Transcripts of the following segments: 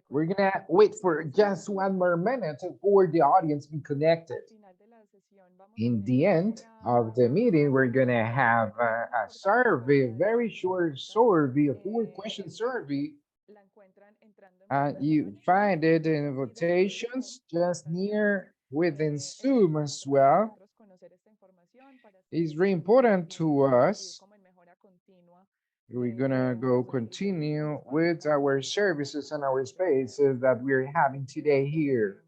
We're gonna wait for just one more minute for the audience to be connected. In the end of the meeting, we're gonna have a survey, a very short survey, a 4-question survey. You find it in invitations just near within Zoom as well. It's very important to us. We're gonna go continue with our services and our spaces that we're having today here.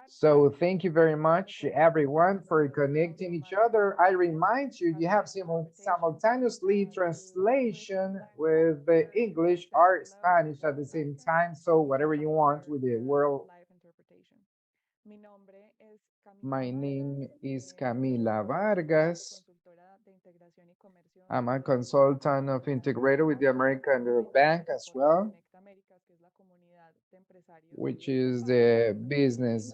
So thank you very much, everyone, for connecting each other. I remind you, you have simultaneously translation with the English or Spanish at the same time. So whatever you want with the world. My name is Camila Vargas. I'm a consultant of integrator with the American Bank as well, which is the business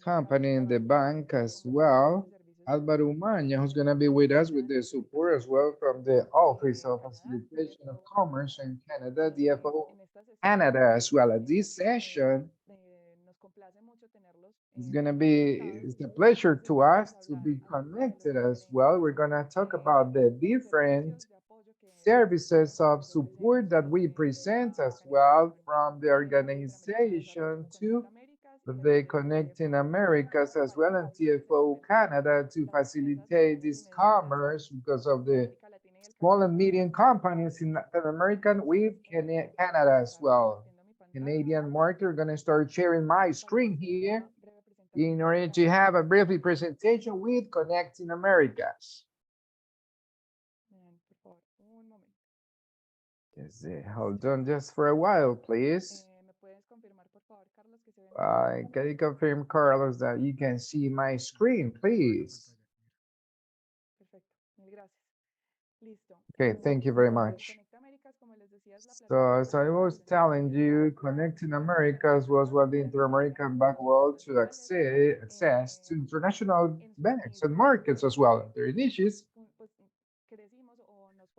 company in the bank as well. Alvaro Umaña, who's going to be with us with the support as well from the Office of Facilitation of Commerce in Canada, TFO Canada as well. At this session, it's going to be, it's a pleasure to us to be connected as well. We're going to talk about the different services of support that we present as well from the organization to the Connecting Americas as well and TFO Canada to facilitate this commerce because of the small and medium companies in Latin America with Canada as well. Canadian market, we're going to start sharing my screen here in order to have a brief presentation with Connecting Americas. Yes, hold on just for a while, please. Can you confirm, Carlos, that you can see my screen, please? Okay, thank you very much. So as I was telling you, Connecting Americas was what the Inter-American Bank was to access to international banks and markets as well. Their niches.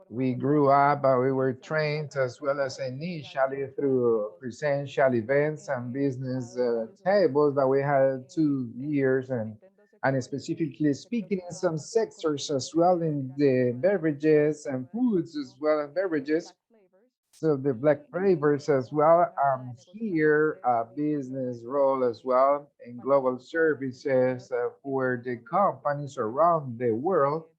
We grew up, we were trained as well as initially through presential events and business tables that we had 2 years and specifically speaking in some sectors as well in the beverages and foods as well as beverages. So the black flavors as well. Here, a business role as well in global services for the companies around the world.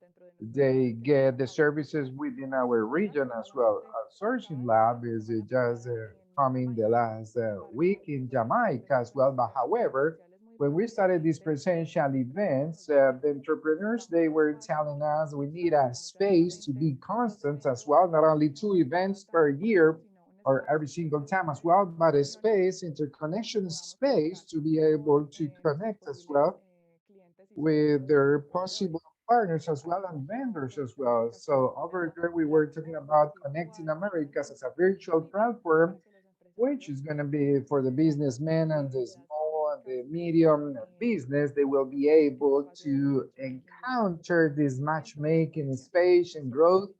They get the services within our region as well. Our sourcing lab is just coming the last week in Jamaica as well. But however, when we started these presential events, the entrepreneurs, they were telling us we need a space to be constant as well, not only 2 events per year or every single time as well, but a space, interconnection space to be able to connect as well with their possible partners as well and vendors as well. So over there, we were talking about Connecting Americas as a virtual platform, which is going to be for the businessmen and the small and the medium business. They will be able to encounter this matchmaking space and growth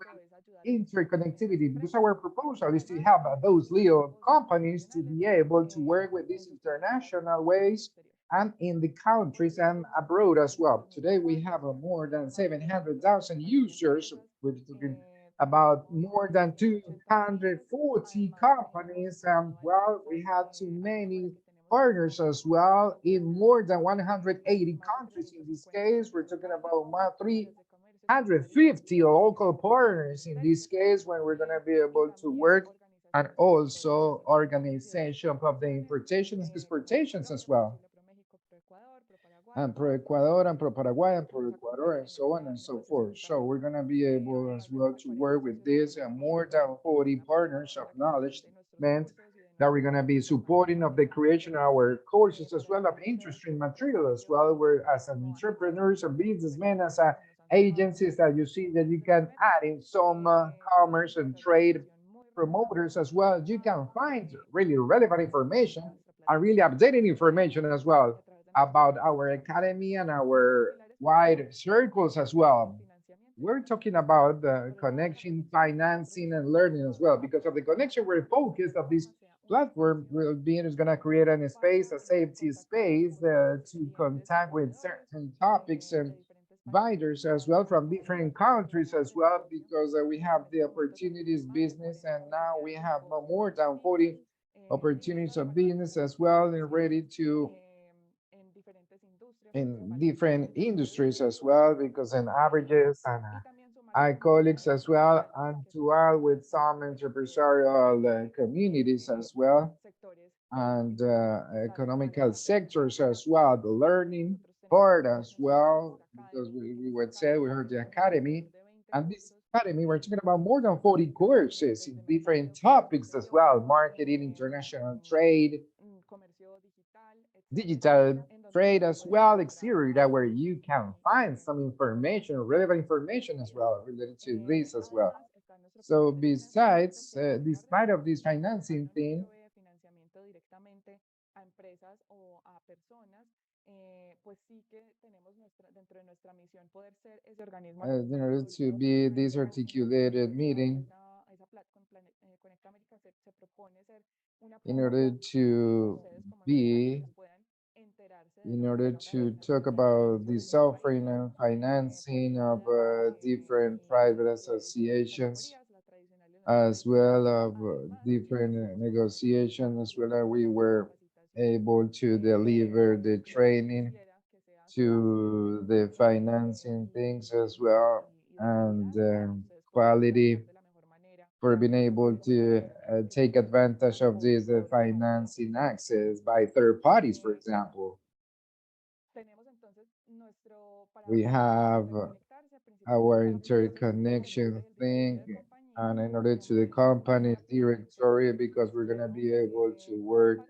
interconnectivity because our proposal is to help those little companies to be able to work with these international ways and in the countries and abroad as well. Today we have more than 700,000 users. We're talking about more than 240 companies. And well, we have too many partners as well in more than 180 countries. In this case, we're talking about 350 local partners in this case when we're going to be able to work and also organization of the importations and exportations as well. And pro Ecuador and pro Paraguay and pro Ecuador and so on and so forth. So we're going to be able as well to work with this and more than 40 partners of knowledge meant that we're going to be supporting of the creation of our courses as well of industry material as well. We're as an entrepreneurs and businessmen as a agencies that you see that you can add in some commerce and trade promoters as well. You can find really relevant information and really updated information as well about our academy and our wide circles as well. we're talking about the connection, financing, and learning as well. Because of the connection, we're focused of this platform. Will be is going to create a space, a safety space to contact with certain topics and providers as well from different countries as well. Because we have the opportunities business, and now we have more than 40 opportunities of business as well, and ready to in different industries as well, because in averages and colleagues as well, and to all with some entrepreneurial communities as well, and economical sectors as well, the learning part as well, because we would say we heard the academy, and this academy, we're talking about more than 40 courses in different topics as well, marketing, international trade, digital trade as well, etc., where you can find some information, relevant information as well related to this as well. So besides, despite of this financing thing, in order to be this articulated meeting, in order to be in order to talk about the offering and financing of different private associations, as well as different negotiations, as well as we were able to deliver the training to the financing things as well, and quality for being able to take advantage of this financing access by third parties, for example. We have our interconnection thing, and in order to the company directory, because we're going to be able to work,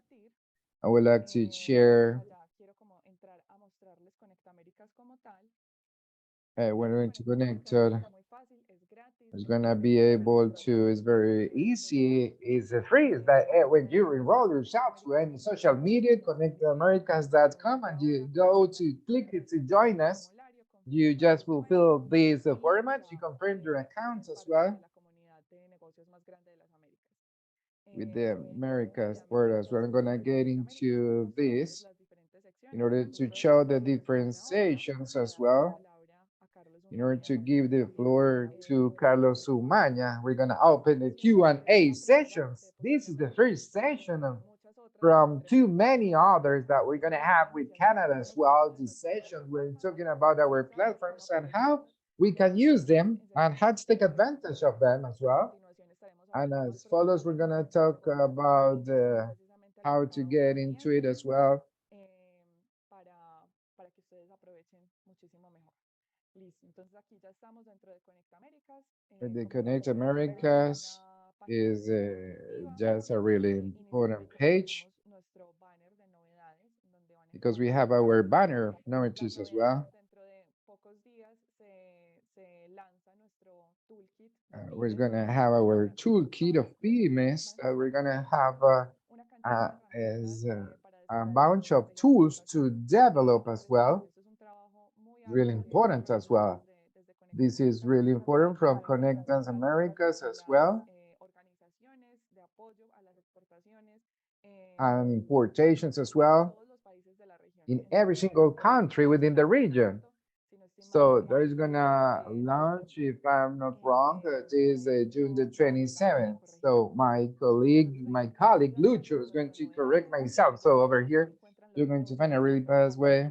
I would like to share, we're going to connect, it's going to be able to, it's very easy, it's free, it's that when you enroll yourself to any social media, connectamericas.com, and you go to click it to join us. You just fulfill these formats. You confirm your accounts as well with the Americas portal. So I'm gonna get into this in order to show the differentiations as well. In order to give the floor to Carlos Umaña, we're gonna open the Q&A sessions. This is the first session of from too many others that we're going to have with Canada as well. This session, we're talking about our platforms and how we can use them and how to take advantage of them as well. And as follows, we're going to talk about how to get into it as well. The Connect Americas is just a really important page because we have our banner of notices as well. We're going to have our toolkit of PMS that we're going to have as a bunch of tools to develop as well. Really important as well. This is really important from Connect Americas as well. And importations as well in every single country within the region. So there is gonna launch, if I'm not wrong, it is June the 27th. So my colleague Lucho is going to correct myself. So over here, you're going to find a really fast way.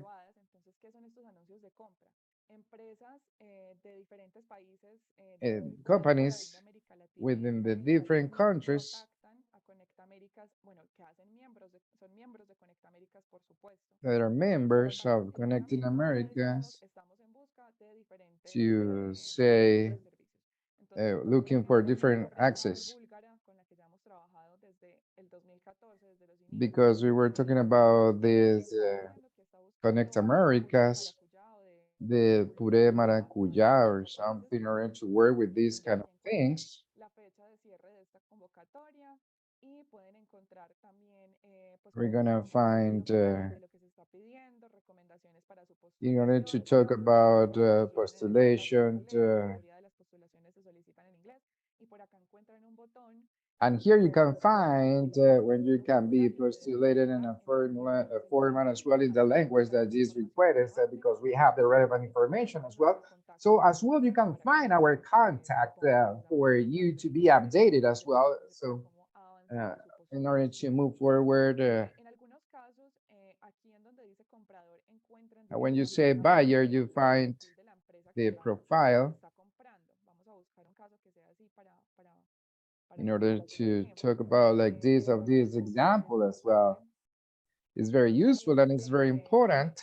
Companies within the different countries that are members of Connecting Americas to say looking for different access, because we were talking about this Connect Americas, the puree maracuya or something, or to work with these kind of things. We're gonna find in order to talk about postulation. And here you can find when you can be postulated in a format as well in the language that is requested because we have the relevant information as well. So as well, you can find our contact for you to be updated as well. So uh, in order to move forward, when you say buyer, you find the profile in order to talk about like this of this example as well. It's very useful and it's very important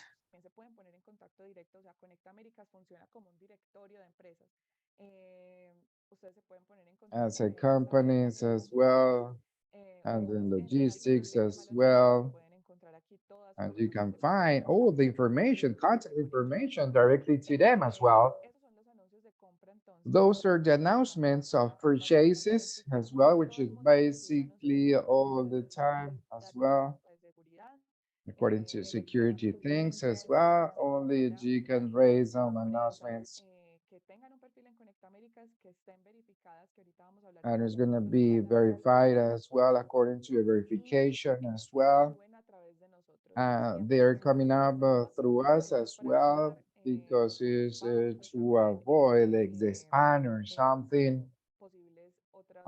as a companies as well and in logistics as well. And you can find all the information, contact information directly to them as well. Those are the announcements of purchases as well, which is basically all the time as well, according to security things as well. Only you can raise some announcements. And it's going to be verified as well, according to a verification as well. They're coming up through us as well because it's to avoid like the spam or something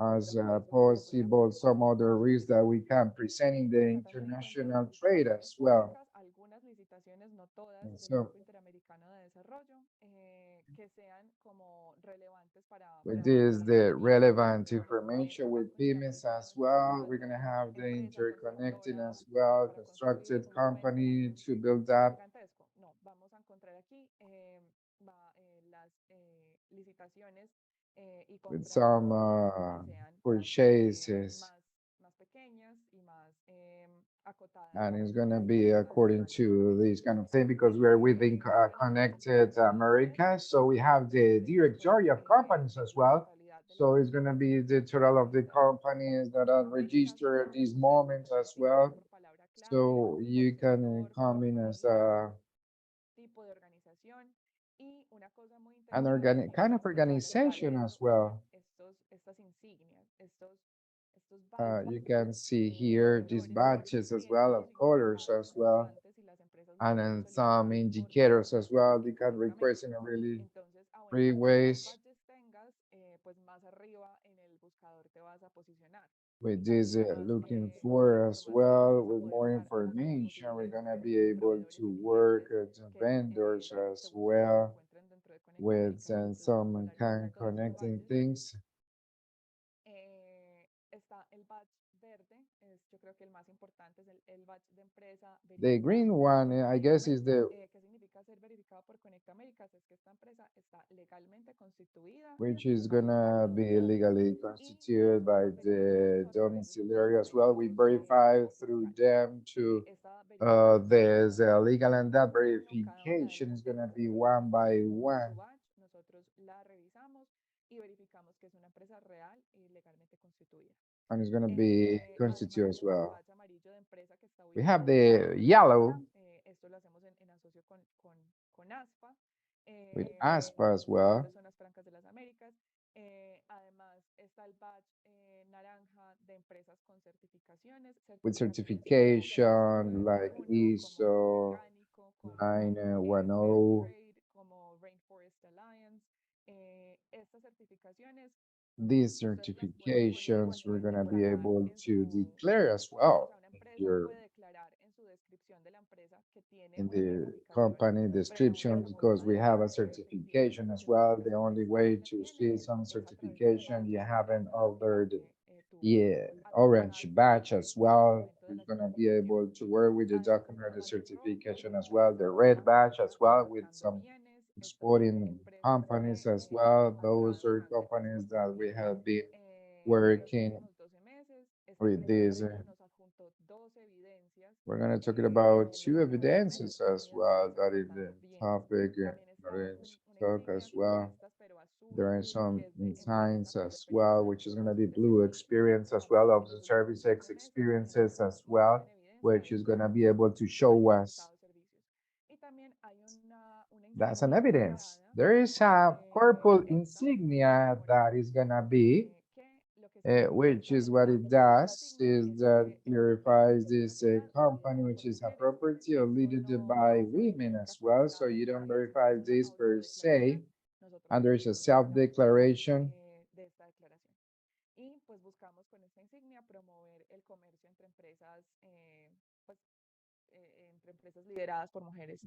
as possible some other risks that we can present in the international trade as well. And so with this, the relevant information with PIMES as well. We're gonna have the interconnecting as well, constructed company to build up with some purchases. And it's gonna be according to this kind of thing because we are within Connected America. So we have the directory of companies as well. So it's gonna be the total of the companies that are registered at this moment as well. So you can come in as an organic kind of organization as well. You can see here these badges as well of colors as well, and then some indicators as well. You can request in a really free ways with this looking for as well. With more information, we're gonna be able to work at vendors as well with some kind of connecting things. The green one, I guess, is the which is gonna be legally constituted by the domiciliary as well. We verify through them to there's a legal and that verification is gonna be one by one and it's gonna be constituted as well. We have the yellow with ASPA as well with certification like ISO 910. These certifications we're going to be able to declare as well in your in the company description because we have a certification as well. The only way to see some certification you haven't ordered, yeah, orange badge as well. You're gonna be able to work with the document, the certification as well, the red badge as well with some exporting companies as well. Those are companies that we have been working with this. We're gonna talk about two evidences as well that is the topic orange talk as well. There are some signs as well, which is going to be blue experience as well of the service X experiences as well, which is going to be able to show us That's an evidence. There is a purple insignia that is gonna be, which is what it does, is that clarifies this company, which is a property or leaded by women as well. So you don't verify this per se, and there's a self-declaration.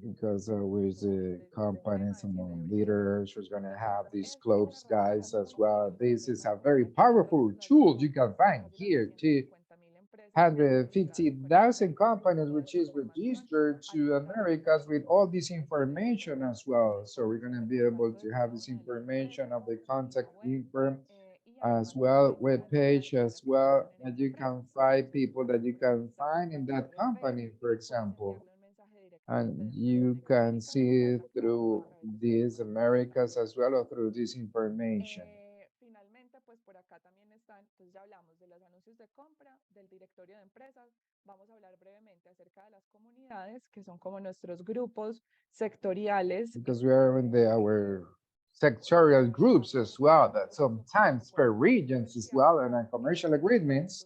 Because with the companies and leaders who's going to have these clubs guys as well. This is a very powerful tool you can find here. 250,000 companies which is registered to Americas with all this information as well. So we're going to be able to have this information of the contact info as well, web page as well, that you can find people that you can find in that company, for example, and you can see through these Americas as well or through this information. Because we are in our sectorial groups as well, that sometimes per regions as well, and commercial agreements.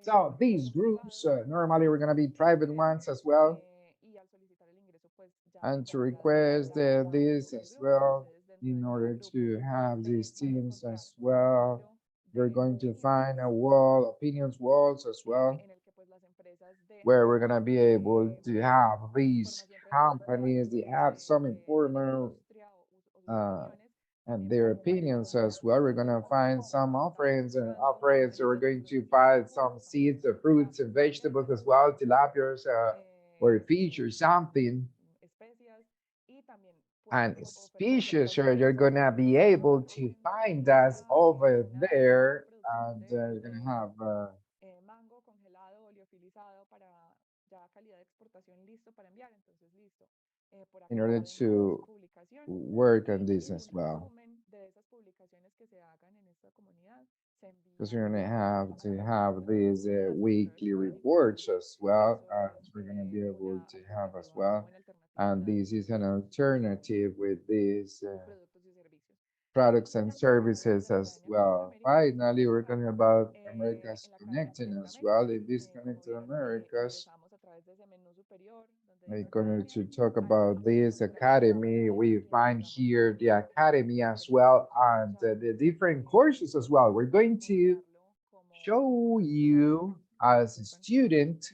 So these groups, normally we're going to be private ones as well, and to request this as well in order to have these teams as well. You're going to find a wall, opinions walls as well, where we're going to be able to have these companies, they have some important uh, and their opinions as well. We're going to find some offerings and offerings. So we're going to find some seeds, fruits, and vegetables as well, tilapias or fish or something. And species, or you're going to be able to find us over there. And you're going to have, in order to work on this as well. Because we're going to have these weekly reports as well, as we're going to be able to have as well. And this is an alternative with these products and services as well. Finally, we're talking about America's connecting as well. In this Connected Americas, we're going to talk about this academy. We find here the academy as well and the different courses as well. We're going to show you as a student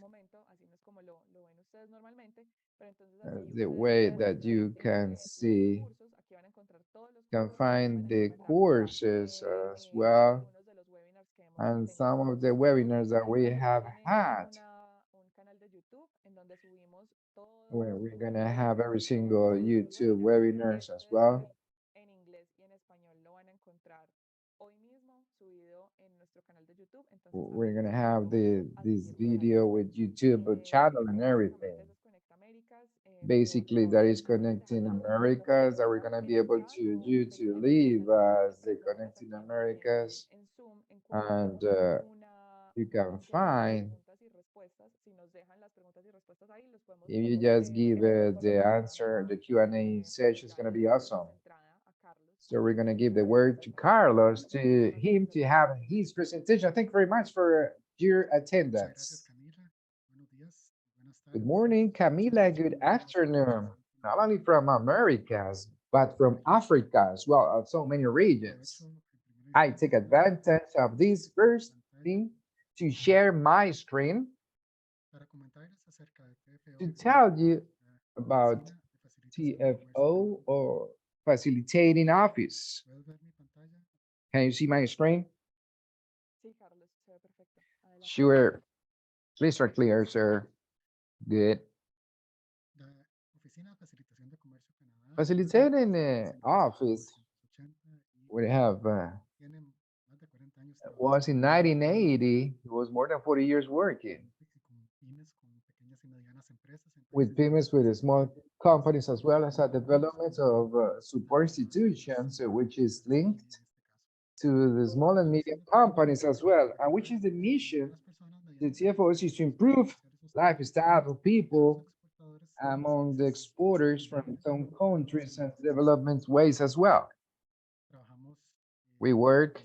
the way that you can see, can find the courses as well, and some of the webinars that we have had, where we're gonna have every single YouTube webinars as well. We're gonna have this video with YouTube channel and everything. Basically, that is connecting Americas that we're gonna be able to do to live as the connecting Americas, and you can find if you just give the answer, the Q&A session is gonna be awesome. So we're gonna give the word to Carlos to him to have his presentation. Thank you very much for your attendance. Good morning, Camila. Good afternoon. Not only from Americas, but from Africa as well, of so many regions. I take advantage of this first thing to share my screen to tell you about TFO or Facilitating Office. Can you see my screen? Sure. Crystal clear, sir. Good. Facilitating Office we have was in 1980. It was more than 40 years working with PYMEs, with the small companies, as well as a development of support institutions, which is linked to the small and medium companies as well, and which is the mission. The TFOs is to improve lifestyle of people among the exporters from some countries and development ways as well. We work,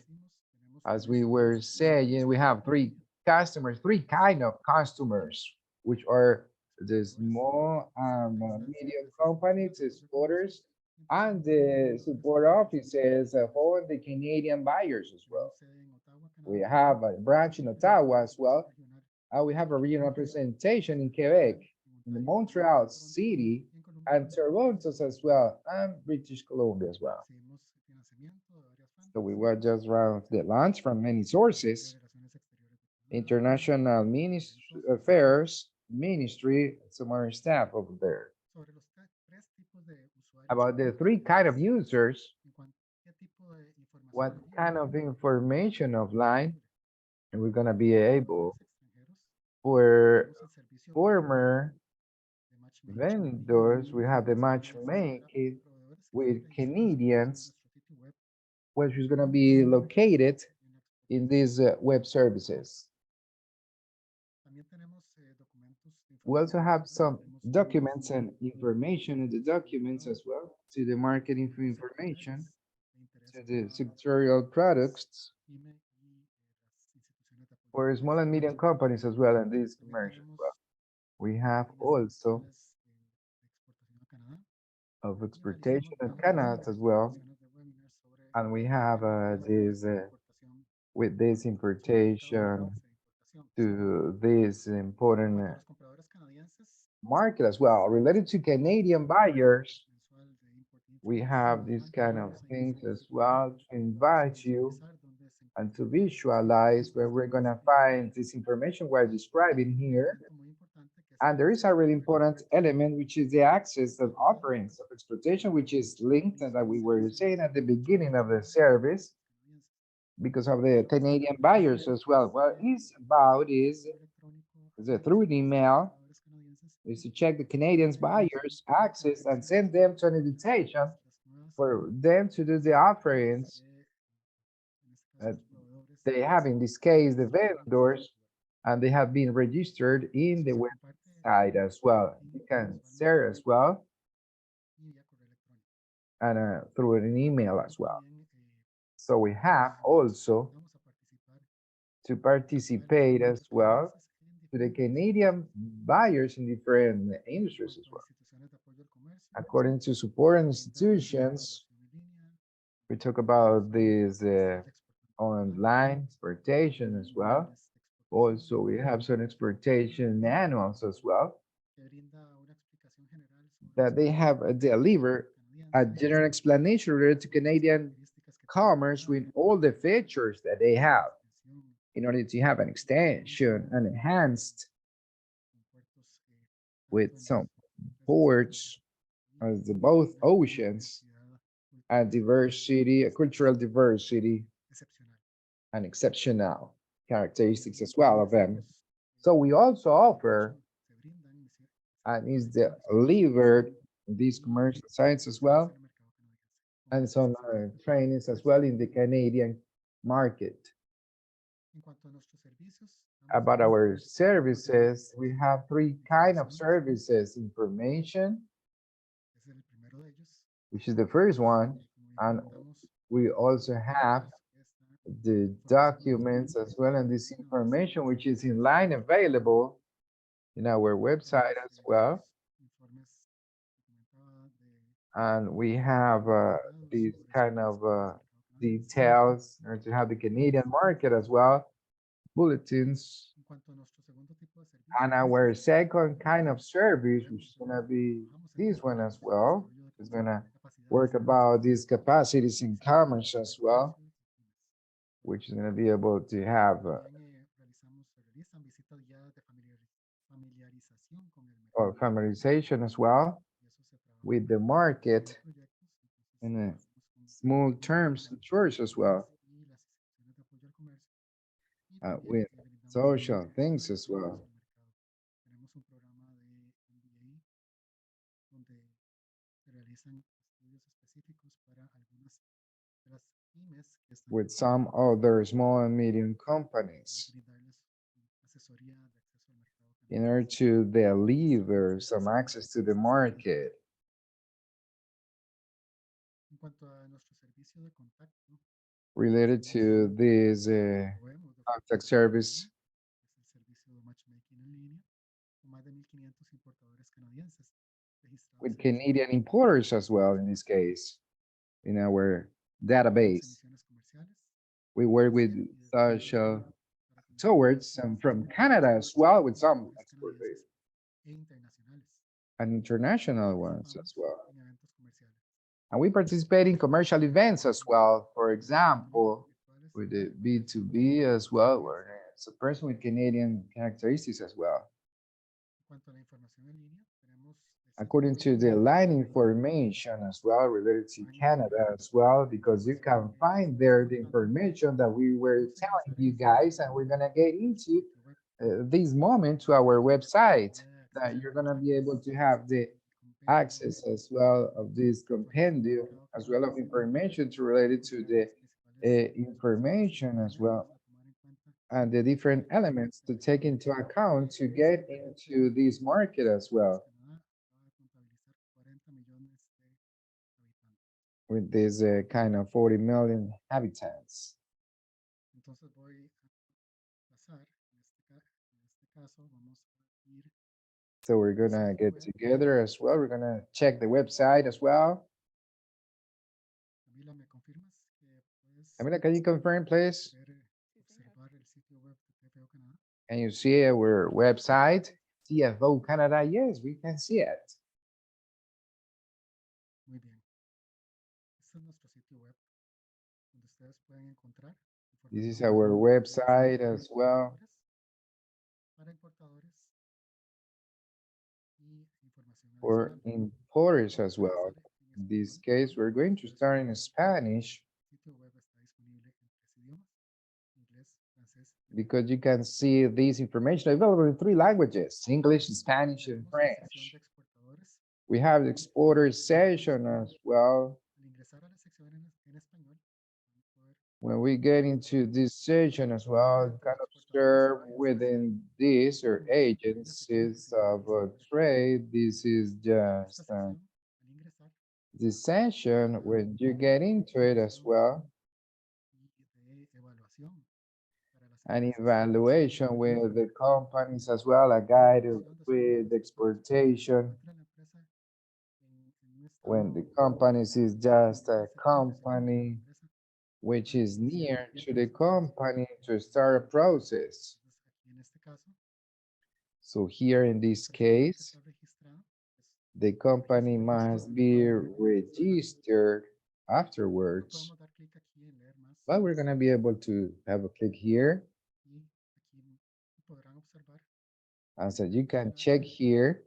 as we were saying, we have three customers, three kind of customers, which are the small and medium companies, exporters, and the support offices for the Canadian buyers as well. We have a branch in Ottawa as well, and we have a regional representation in Quebec, in the Montreal City, and Toronto as well, and British Columbia as well. So we were just around the launch from many sources, international affairs, ministry, some other staff over there. About the three kind of users, what kind of information offline, and we're gonna be able for former vendors, we have the matchmaking with Canadians, which is gonna be located in these web services. We also have some documents and information in the documents as well to the marketing information, to the sectorial products for small and medium companies as well, and these commercial as well. We have also of exportation in Canada as well, and we have this with this importation to this important market as well. Related to Canadian buyers, we have these kind of things as well to invite you and to visualize where we're gonna find this information we're describing here. And there is a really important element, which is the access of offerings of exploitation, which is linked, and that we were saying at the beginning of the service, because of the Canadian buyers as well. What it's about is through an email, is to check the Canadians buyers access and send them to an invitation for them to do the offerings that they have, in this case, the vendors, and they have been registered in the website as well. You can share as well, and through an email as well. So we have also to participate as well to the Canadian buyers in different industries as well. According to support institutions, we talk about this online exportation as well. Also, we have some exportation manuals as well that they have delivered a general explanation related to Canadian commerce with all the features that they have in order to have an extension and enhanced with some ports as the both oceans and diversity, cultural diversity, and exceptional characteristics as well of them. So we also offer and is delivered these commercial sites as well, and some trainings as well in the Canadian market. About our services, we have three kind of services: information, which is the first one, and we also have the documents as well, and this information which is in line available in our website as well. And we have these kind of details to have the Canadian market as well, bulletins. And our second kind of service, which is gonna be this one as well, is gonna work about these capacities in commerce as well, which is gonna be able to have or familiarization as well with the market in a small terms and shorts as well, with social things as well. With some other small and medium companies in order to deliver some access to the market related to this contact service with Canadian importers as well in this case in our database. We work with social towards and from Canada as well with some export and international ones as well. And we participate in commercial events as well. For example, with the B2B as well, where it's a person with Canadian characteristics as well. According to the line information as well related to Canada as well, because you can find there the information that we were telling you guys, and we're gonna get into this moment to our website that you're gonna be able to have the access as well of this compendium as well of information to related to the information as well and the different elements to take into account to get into this market as well with this kind of 40 million inhabitants. So we're gonna get together as well. We're gonna check the website as well. Camila, can you confirm, please? Can you see our website, TFO Canada? Yes, we can see it. This is our website as well. For importers as well. In this case, we're going to start in Spanish because you can see this information available in 3 languages, English, Spanish, and French. We have the exporter section as well. When we get into this section as well, you can observe within this or agencies of trade, this is just this section when you get into it as well. An evaluation with the companies as well, a guide with exportation. When the companies is just a company which is near to the company to start a process. So here in this case, the company must be registered afterwards. But we're gonna be able to have a click here. As you can check here,